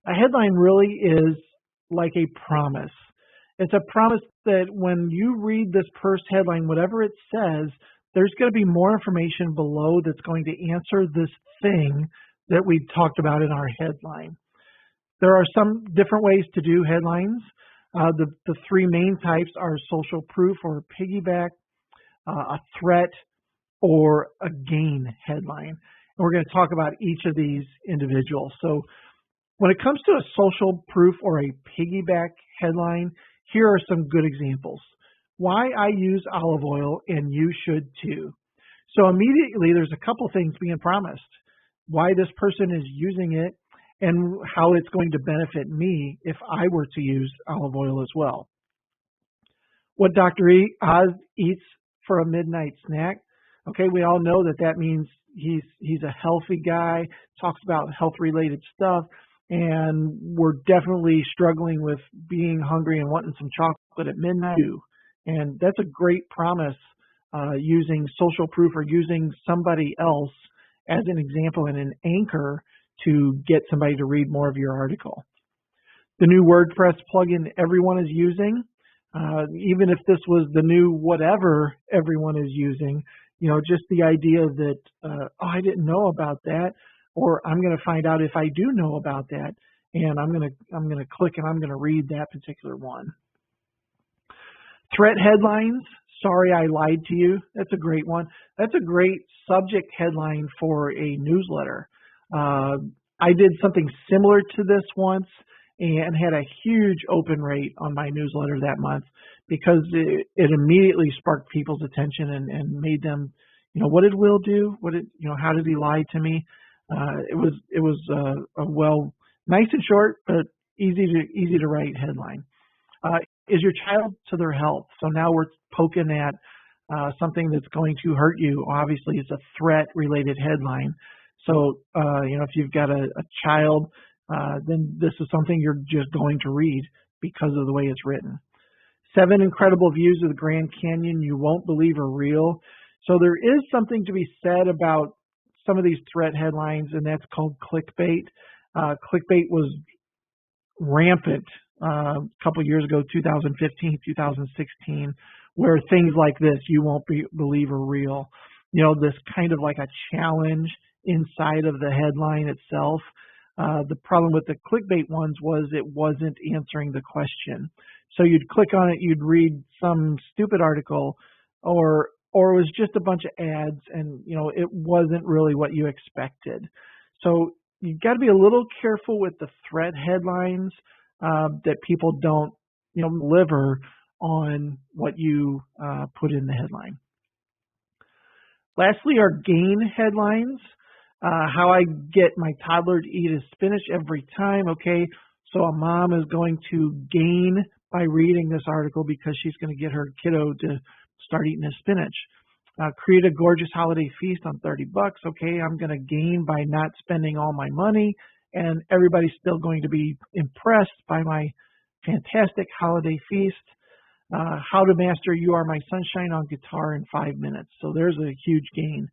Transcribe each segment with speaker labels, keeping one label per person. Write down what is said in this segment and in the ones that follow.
Speaker 1: A headline really is like a promise. It's a promise that when you read this first headline, whatever it says, there's going to be more information below that's going to answer this thing that we've talked about in our headline. There are some different ways to do headlines. The three main types are social proof or piggyback, a threat, or a gain headline. And we're going to talk about each of these individuals. So when it comes to a social proof or a piggyback headline, here are some good examples. Why I use olive oil and you should too. So immediately there's a couple things being promised. Why this person is using it and how it's going to benefit me if I were to use olive oil as well. What Dr. Oz eats for a midnight snack. Okay, we all know that means he's a healthy guy, talks about health-related stuff, and we're definitely struggling with being hungry and wanting some chocolate at midnight too. And that's a great promise using social proof or using somebody else as an example and an anchor to get somebody to read more of your article. The new WordPress plugin everyone is using, even if this was the new whatever everyone is using, just the idea that, I didn't know about that, or I'm going to find out if I do know about that, and I'm going to click and I'm going to read that particular one. Threat headlines. Sorry, I lied to you. That's a great one. That's a great subject headline for a newsletter. I did something similar to this once and had a huge open rate on my newsletter that month because it immediately sparked people's attention and made them, what did Will do? How did he lie to me? It was a nice and short, but easy to write headline. Is your child to their health? So now we're poking at something that's going to hurt you. Obviously, it's a threat-related headline. So, if you've got a child, then this is something you're just going to read because of the way it's written. 7 incredible views of the Grand Canyon you won't believe are real. So there is something to be said about some of these threat headlines, and that's called clickbait. Clickbait was rampant a couple years ago, 2015, 2016, where things like this, you won't believe are real. This kind of like a challenge inside of the headline itself. The problem with the clickbait ones was it wasn't answering the question. So you'd click on it, you'd read some stupid article, or it was just a bunch of ads, and it wasn't really what you expected. So you've got to be a little careful with the threat headlines that people don't deliver on what you put in the headline. Lastly, are gain headlines. How I get my toddler to eat his spinach every time. Okay, so a mom is going to gain by reading this article because she's going to get her kiddo to start eating his spinach. Create a gorgeous holiday feast on $30. Okay, I'm going to gain by not spending all my money, and everybody's still going to be impressed by my fantastic holiday feast. How to master You Are My Sunshine on guitar in 5 minutes. So there's a huge gain.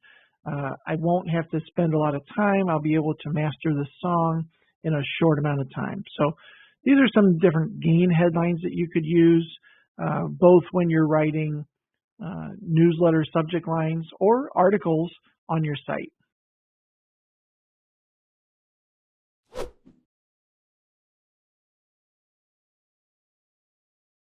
Speaker 1: I won't have to spend a lot of time. I'll be able to master the song in a short amount of time. So these are some different gain headlines that you could use, both when you're writing newsletter subject lines or articles on your site.